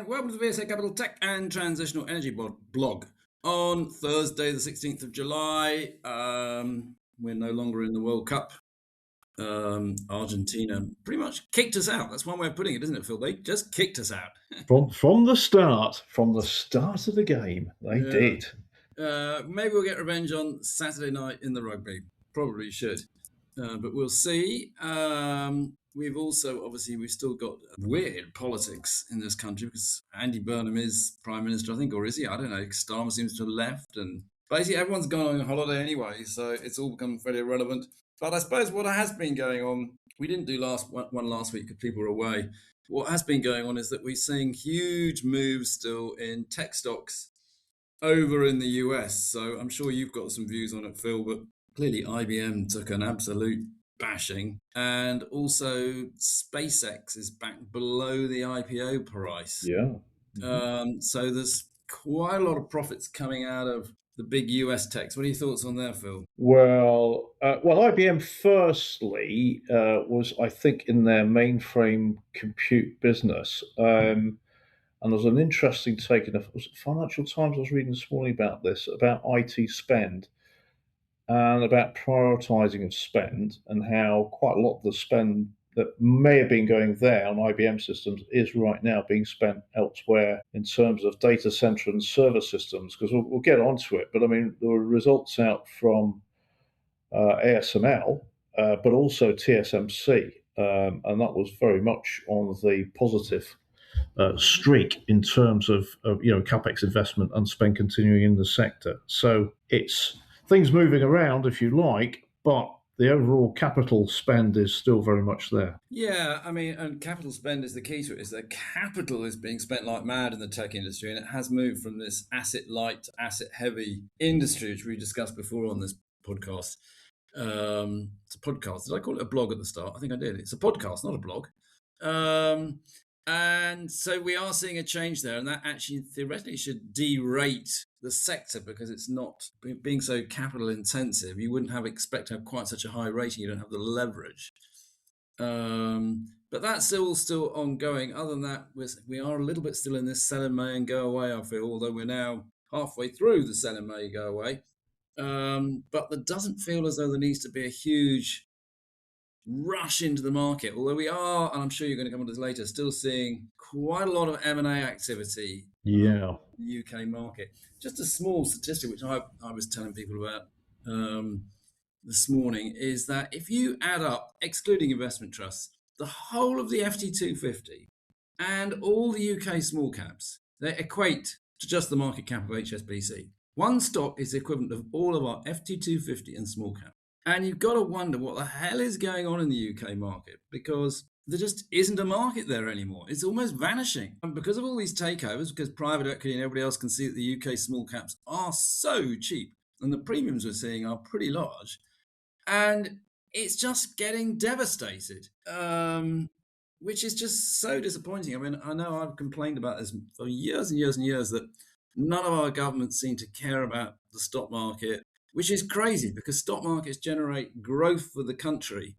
and welcome to the VSA Capital Tech and Transitional Energy blog. On Thursday, the 16th of July, we're no longer in the World Cup. Argentina pretty much kicked us out. That's one way of putting it, isn't it, Phil? They just kicked us out. From the start of the game, they did. Maybe we'll get revenge on Saturday night in the rugby. Probably should. But we'll see. We've still got weird politics in this country because Andy Burnham is Prime Minister, I think, or is he? I don't know. Starmer seems to have left, and basically everyone's gone on holiday anyway, so it's all become fairly irrelevant. But I suppose what has been going on, we didn't do one last week because people were away. What has been going on is that we're seeing huge moves still in tech stocks over in the US. So I'm sure you've got some views on it, Phil, but clearly IBM took an absolute bashing, and also SpaceX is back below the IPO price. Yeah. So there's quite a lot of profits coming out of the big US techs. What are your thoughts on that, Phil? Well, IBM firstly was, I think, in their mainframe compute business. And there's an interesting take in the Financial Times I was reading this morning about this, about IT spend and about prioritizing of spend, and how quite a lot of the spend that may have been going there on IBM systems is right now being spent elsewhere in terms of data center and server systems, because we'll get onto it. But I mean, there were results out from ASML, but also TSMC, and that was very much on the positive streak in terms of CapEx investment and spend continuing in the sector. So it's things moving around, if you like, but the overall capital spend is still very much there. Yeah, I mean, and capital spend is the key to it, is that capital is being spent like mad in the tech industry, and it has moved from this asset-light to asset-heavy industry, which we discussed before on this podcast. It's a podcast. Did I call it a blog at the start? I think I did. It's a podcast, not a blog. And so we are seeing a change there, and that actually theoretically should derate the sector because it's not being so capital intensive. You wouldn't expect to have quite such a high rating. You don't have the leverage. But that's still ongoing. Other than that, we are a little bit still in this sell in May and go away, I feel, although we're now halfway through the sell in May, go away. But there doesn't feel as though there needs to be a huge rush into the market, although we are, and I'm sure you're going to come on to this later, still seeing quite a lot of M&A activity in the UK market. Just a small statistic which I was telling people about this morning is that if you add up, excluding investment trusts, the whole of the FT250 and all the UK small caps, they equate to just the market cap of HSBC. One stock is the equivalent of all of our FT250 and small cap. And you've got to wonder what the hell is going on in the UK market, because there just isn't a market there anymore. It's almost vanishing. And because of all these takeovers, because private equity and everybody else can see that the UK small caps are so cheap and the premiums we're seeing are pretty large, and it's just getting devastated, which is just so disappointing. I mean, I know I've complained about this for years and years and years, that none of our governments seem to care about the stock market, which is crazy because stock markets generate growth for the country.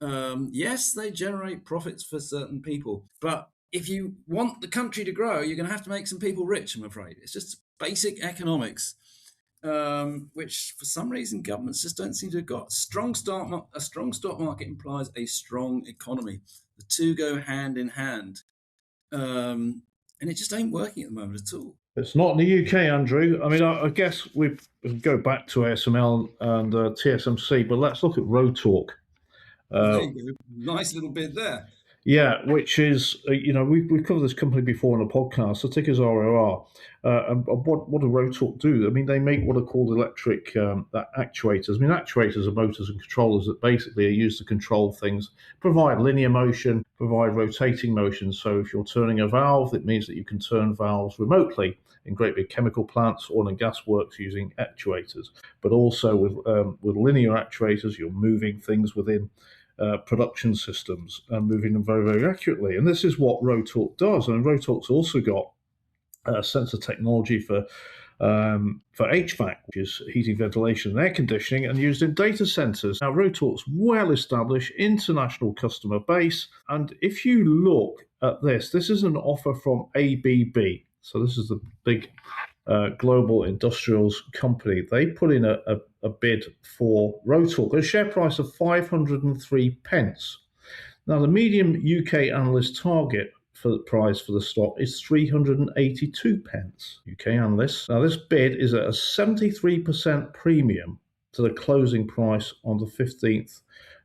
Yes, they generate profits for certain people, but if you want the country to grow, you're going to have to make some people rich, I'm afraid. It's just basic economics, which for some reason governments just don't seem to have got. A strong stock market implies a strong economy. The two go hand in hand. And it just ain't working at the moment at all. It's not in the UK, Andrew. I mean, I guess we go back to ASML and TSMC, but let's look at Rotork. There you go. Nice little bit there. Yeah, which is, we've covered this company before on a podcast. The ticker's ROR. And what do Rotork do? I mean, they make what are called electric actuators. I mean, actuators are motors and controllers that basically are used to control things, provide linear motion, provide rotating motion. So if you're turning a valve, it means that you can turn valves remotely in great big chemical plants, oil and gas works using actuators. But also with linear actuators, you're moving things within production systems and moving them very, very accurately. And this is what Rotork does. And Rotork's also got sensor technology for HVAC, which is heating, ventilation, and air conditioning, and used in data centers. Now, Rotork's well-established international customer base. And if you look at this. This is an offer from ABB. So this is the big global industrials company. They put in a bid for Rotork, a share price of 503 pence. Now, the medium UK analyst target for the price for the stock is 382 pence. UK analysts. Now, this bid is at a 73% premium to the closing price on the 15th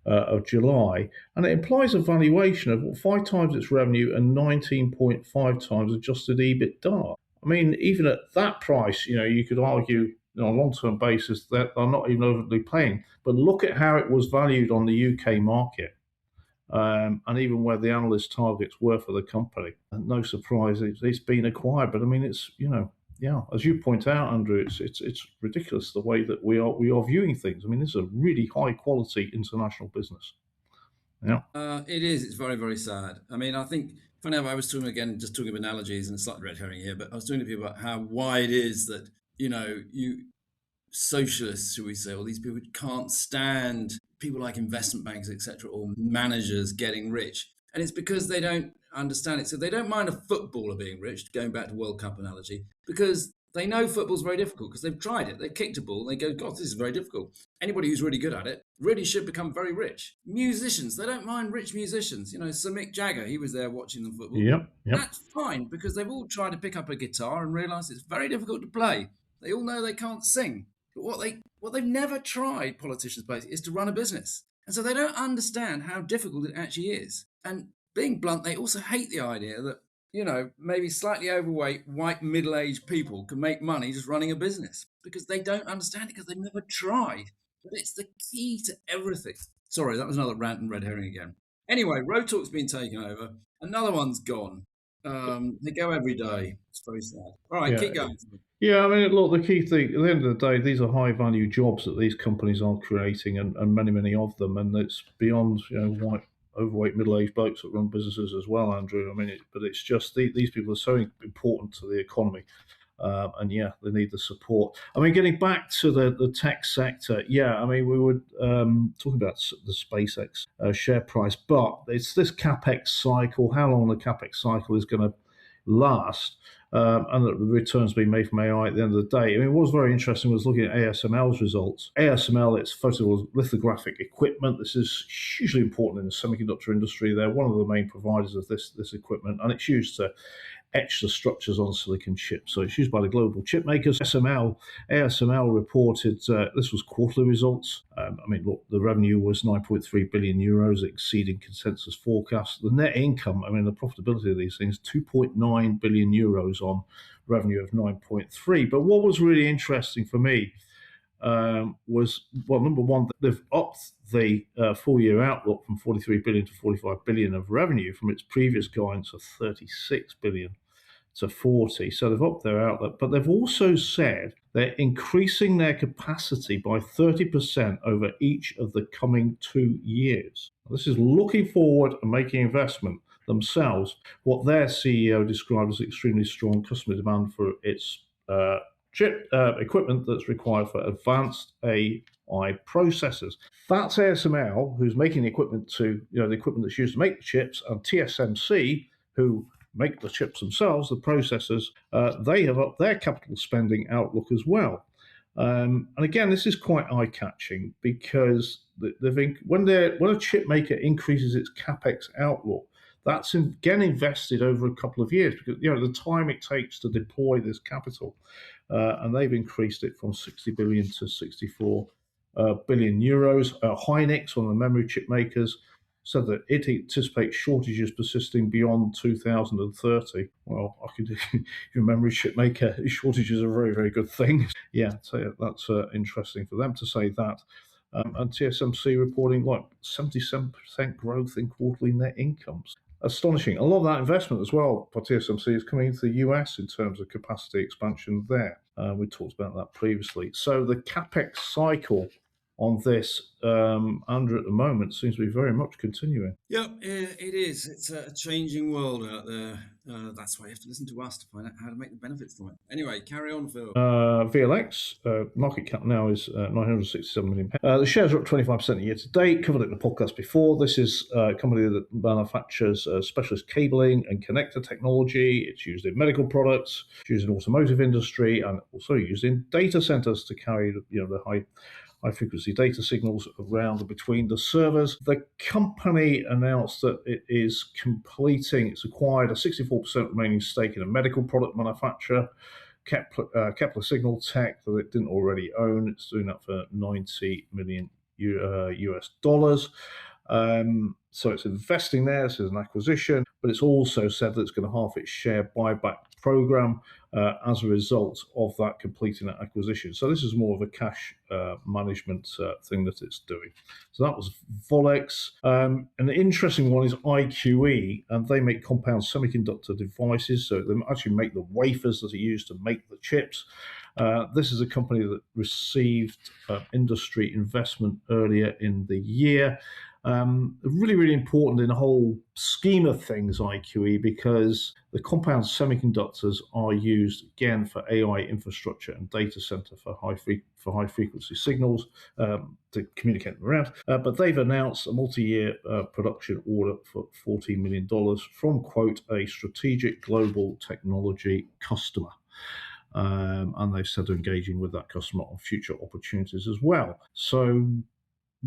of July, and it implies a valuation of 5 times its revenue and 19.5 times adjusted EBITDA. I mean, even at that price, you could argue on a long-term basis that they're not even overly paying. But look at how it was valued on the UK market, and even where the analyst targets were for the company. And no surprise, it's been acquired. But I mean, it's yeah, as you point out, Andrew, it's ridiculous the way that we are viewing things. I mean, this is a really high quality international business. Yeah. It is. It's very, very sad. I mean, I think, funny enough, I was just talking of analogies and slightly red herring here, but I was talking to people about why it is that, you socialists, should we say, or these people who can't stand people like investment banks, etc., or managers getting rich. And it's because they don't understand it. So they don't mind a footballer being rich, going back to World Cup analogy, because they know football's very difficult because they've tried it. They've kicked a ball and they go, God, this is very difficult. Anybody who's really good at it really should become very rich. Musicians, they don't mind rich musicians. Sir Mick Jagger, he was there watching them football. Yep. That's fine because they've all tried to pick up a guitar and realised it's very difficult to play. They all know they can't sing. But what they've never tried, politicians basically, is to run a business. And so they don't understand how difficult it actually is. And being blunt, they also hate the idea that, maybe slightly overweight, white, middle-aged people can make money just running a business because they don't understand it because they've never tried. But it's the key to everything. Sorry, that was another rant and red herring again. Anyway, Rotork's been taken over. Another one's gone. They go every day. It's very sad. All right, Yeah. keep going. Yeah, I mean, look, the key thing at the end of the day, these are high value jobs that these companies are creating, and many, many of them, and it's beyond white, overweight, middle aged blokes that run businesses as well, Andrew. I mean, but it's just these people are so important to the economy. And yeah, they need the support. I mean, getting back to the tech sector, yeah, I mean, we were talking about the SpaceX share price, but it's this capex cycle. How long the capex cycle is going to last, and the returns being made from AI at the end of the day. I mean, what was very interesting was looking at ASML's results. ASML, it's first of all lithographic equipment. This is hugely important in the semiconductor industry. They're one of the main providers of this equipment, and it's used to etch the structures on silicon chips. So it's used by the global chip makers. ASML reported, this was quarterly results. I mean, look, the revenue was 9.3 billion euros, exceeding consensus forecasts. The net income, I mean, the profitability of these things, 2.9 billion euros on revenue of 9.3. But what was really interesting for me was, well, number one, they've upped the full year outlook from 43 billion to 45 billion of revenue from its previous guidance of 36 billion to 40. So they've upped their outlook, but they've also said they're increasing their capacity by 30% over each of the coming 2 years. This is looking forward and making investment themselves, what their CEO described as extremely strong customer demand for its chip equipment that's required for advanced AI processors. That's ASML, who's making the equipment the equipment that's used to make the chips, and TSMC, who make the chips themselves, the processors. They have upped their capital spending outlook as well. And again, this is quite eye-catching because when a chip maker increases its capex outlook, that's again invested over a couple of years because the time it takes to deploy this capital, and they've increased it from 60 billion to 64 billion euros. Hynix, one of the memory chip makers, said that it anticipates shortages persisting beyond 2030. Well, I could, your memory chip maker, shortages are a very, very good thing. Yeah, so that's interesting for them to say that. And TSMC reporting like 77% growth in quarterly net incomes. Astonishing. A lot of that investment as well by TSMC is coming into the US in terms of capacity expansion there. We talked about that previously. So the capex cycle on this, Andrew, at the moment seems to be very much continuing. Yep, it is. It's a changing world out there. That's why you have to listen to us to find out how to make the benefits from it. Anyway, carry on, Phil. VLX market cap now is 967 million. The shares are up 25% year to date. Covered it in the podcast before. This is a company that manufactures specialist cabling and connector technology. It's used in medical products, it's used in automotive industry, and also used in data centers to carry the high frequency data signals around and between the servers. The company announced that it's acquired a 64% remaining stake in a medical product manufacturer, Kepler Signal Tech, that it didn't already own. It's doing that for 90 million US dollars. So it's investing there. This is an acquisition, but it's also said that it's going to halve its share buyback program as a result of that completing that acquisition. So this is more of a cash management thing that it's doing. So that was Volex. An interesting one is IQE, and they make compound semiconductor devices. So they actually make the wafers that are used to make the chips. This is a company that received industry investment earlier in the year. Really, really important in the whole scheme of things, IQE, because the compound semiconductors are used again for AI infrastructure and data center for high frequency signals to communicate them around. But they've announced a multi-year production order for $14 million from, quote, a strategic global technology customer. And they've said they're engaging with that customer on future opportunities as well. So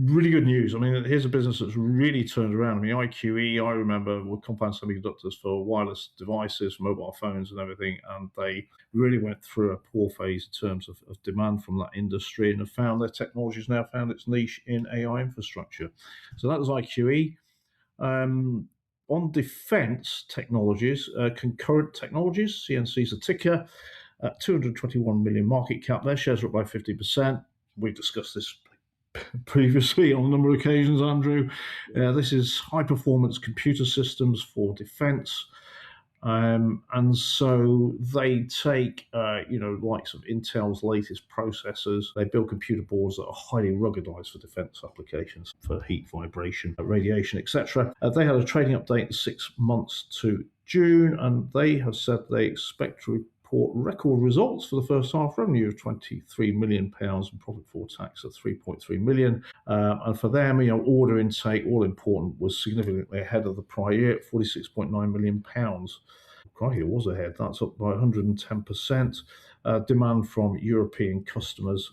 really good news. I mean, here's a business that's really turned around. I mean, IQE, I remember, were compound semiconductors for wireless devices, mobile phones and everything, and they really went through a poor phase in terms of demand from that industry, and have found their technology has now found its niche in AI infrastructure. So that was IQE. On defense technologies, Concurrent Technologies, CNC's a ticker, 221 million market cap. Their shares are up by 50%. We've discussed this previously on a number of occasions, Andrew. This is high performance computer systems for defense. And so they take, likes of Intel's latest processors. They build computer boards that are highly ruggedized for defense applications, for heat, vibration, radiation, etc. They had a trading update in 6 months to June, and they have said they expect to report record results for the first half. Revenue of £23 million and profit before tax of 3.3 million. And for them, order intake, all important, was significantly ahead of the prior year at £46.9 million. Crikey, it was ahead. That's up by 110%. Demand from European customers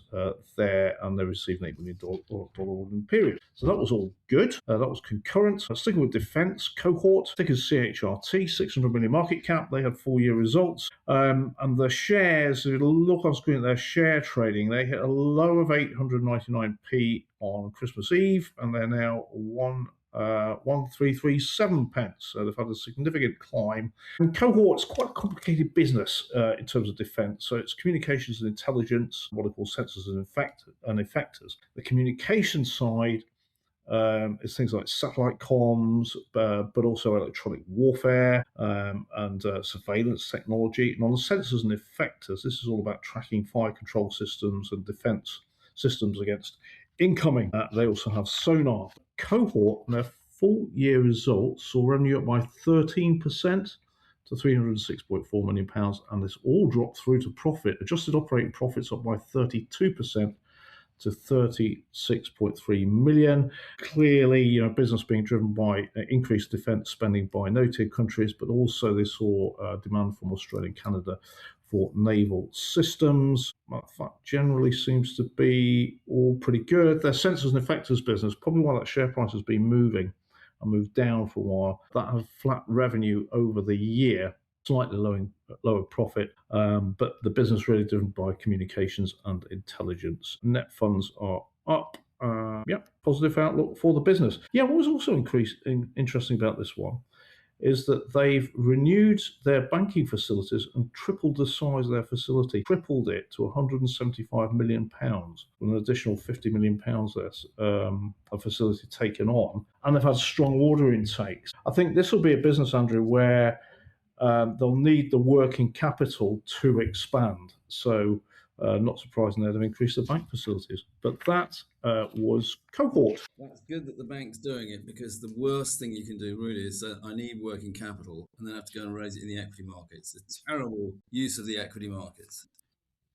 there, and they received an $8 million order in the period. So that was all good. That was Concurrent. Sticking with defense, Cohort, ticker CHRT, 600 million market cap. They had full-year results. And the shares, if you look on screen at their share trading, they hit a low of 899p on Christmas Eve, and they're now 1,337 pence. So they've had a significant climb. And Cohort's quite a complicated business in terms of defense. So it's communications and intelligence, what are called sensors and effectors. The communication side is things like satellite comms, but also electronic warfare and surveillance technology. And on the sensors and effectors, this is all about tracking fire control systems and defense systems against incoming. They also have sonar. Cohort, their full year results saw revenue up by 13% to £306.4 million, and this all dropped through to profit. Adjusted operating profits up by 32% to 36.3 million. Clearly, business being driven by increased defence spending by NATO countries, but also they saw demand from Australia and Canada for naval systems. That generally seems to be all pretty good. Their sensors and effectors business, probably why that share price has been moving and moved down for a while, that have flat revenue over the year, slightly lower profit, but the business really driven by communications and intelligence. Net funds are up. Positive outlook for the business. What was also interesting about this one is that they've renewed their banking facilities and tripled the size of their facility, tripled it to £175 million, with an additional £50 million less a facility taken on. And they've had strong order intakes. I think this will be a business, Andrew, where they'll need the working capital to expand. So Not surprising they've increased the bank facilities. But that was Cohort. That's good that the bank's doing it, because the worst thing you can do really is I need working capital and then have to go and raise it in the equity markets. It's a terrible use of the equity markets.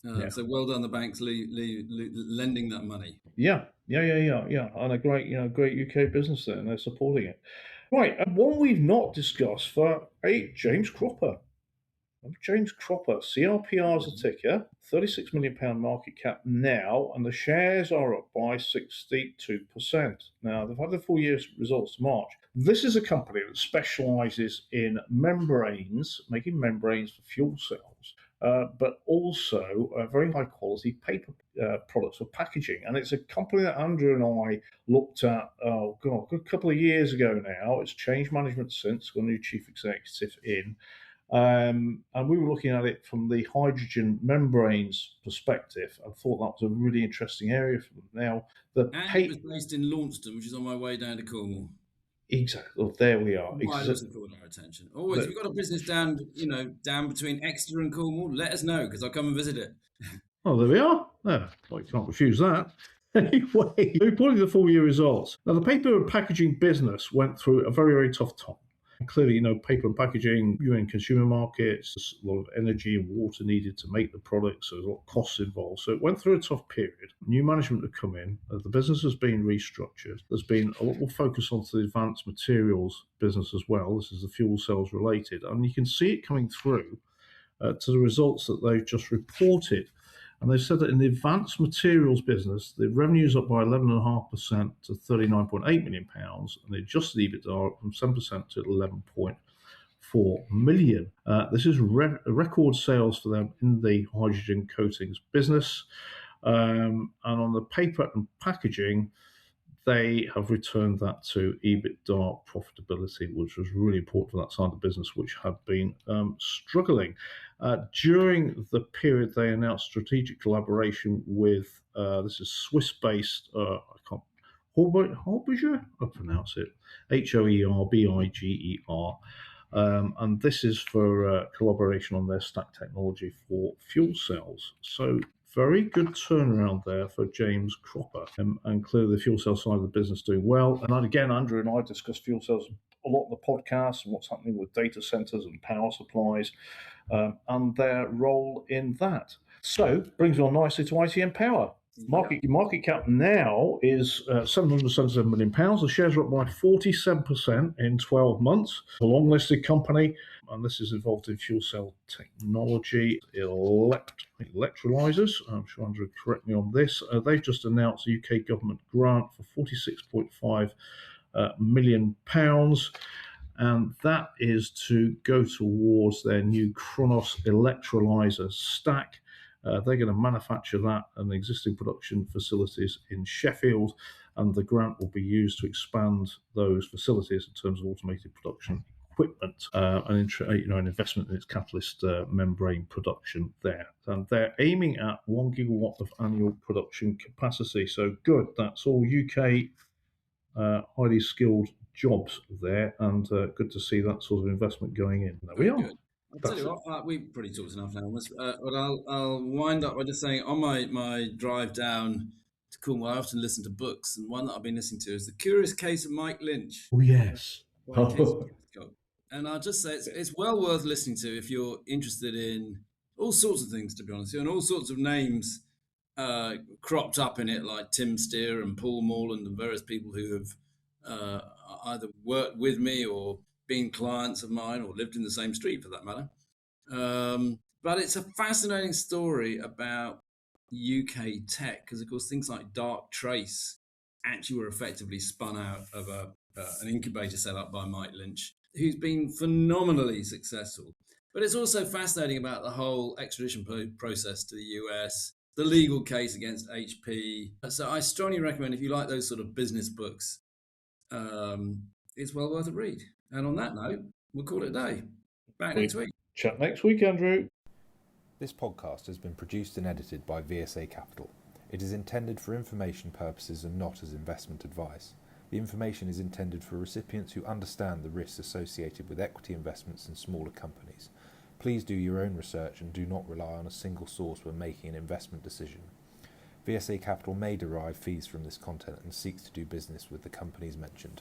Yeah. So well done, the banks lending that money. Yeah, and a great UK business there, and they're supporting it. Right, and one we've not discussed for James Cropper. James Cropper, CRPR is a ticker, £36 million market cap now, and the shares are up by 62%. Now, they've had the full year's results to March. This is a company that specialises in membranes, making membranes for fuel cells, but also very high quality paper products for packaging. And it's a company that Andrew and I looked at, a good couple of years ago now. It's changed management since, got a new chief executive in. And we were looking at it from the hydrogen membranes perspective and thought that was a really interesting area for them. Now, And it was based in Launceston, which is on my way down to Cornwall. exactly, well, there we are. Why doesn't caught our attention? Always, if you've got a business down between Exeter and Cornwall, let us know, because I'll come and visit it. Oh, there we are. Well, you can't refuse that. Anyway, reporting the full year results. Now, the paper and packaging business went through a very, very tough time. Clearly, paper and packaging, you're in consumer markets, there's a lot of energy and water needed to make the products, so there's a lot of costs involved. So it went through a tough period. New management have come in, the business has been restructured. There's been a lot more focus onto the advanced materials business as well. This is the fuel cells related, and you can see it coming through to the results that they've just reported. And they've said that in the advanced materials business, the revenue is up by 11.5% to £39.8 million, and the adjusted EBITDA up from 7% to 11.4 million. This is record sales for them in the hydrogen coatings business. And on the paper and packaging, they have returned that to EBITDA profitability, which was really important for that side of the business, which had been struggling. During the period, they announced strategic collaboration with this is Swiss-based. I can't Horbiger, I pronounce it Hoerbiger. And this is for collaboration on their stack technology for fuel cells. So very good turnaround there for James Cropper. And clearly the fuel cell side of the business doing well. And then again, Andrew and I discussed fuel cells a lot in the podcast and what's happening with data centers and power supplies and their role in that. So brings me on nicely to ITM Power. Market cap now is £777 million. The shares are up by 47% in 12 months. A long listed company, and this is involved in fuel cell technology, electrolyzers. I'm sure Andrew will correct me on this. They've just announced a UK government grant for £46.5 million. And that is to go towards their new Kronos electrolyzer stack. They're going to manufacture that in the existing production facilities in Sheffield, and the grant will be used to expand those facilities in terms of automated production equipment and an investment in its catalyst membrane production there. And they're aiming at 1 gigawatt of annual production capacity. So good. That's all UK highly skilled jobs there, and good to see that sort of investment going in. There we are. Good. I'll tell you what, we've pretty talked enough now, but I'll wind up by just saying on my drive down to Cornwall, I often listen to books, and one that I've been listening to is The Curious Case of Mike Lynch. Oh, yes. By Casey Prescott. And I'll just say it's well worth listening to if you're interested in all sorts of things, to be honest, and all sorts of names cropped up in it, like Tim Steer and Paul Morland and various people who have either worked with me or been clients of mine or lived in the same street for that matter. But it's a fascinating story about UK tech, because of course things like Dark Trace actually were effectively spun out of an incubator set up by Mike Lynch, who's been phenomenally successful. But it's also fascinating about the whole extradition process to the US, the legal case against HP. So I strongly recommend, if you like those sort of business books, it's well worth a read. And on that note, we'll call it a day. Back next week. Chat next week, Andrew. This podcast has been produced and edited by VSA Capital. It is intended for information purposes and not as investment advice. The information is intended for recipients who understand the risks associated with equity investments in smaller companies. Please do your own research and do not rely on a single source when making an investment decision. VSA Capital may derive fees from this content and seeks to do business with the companies mentioned.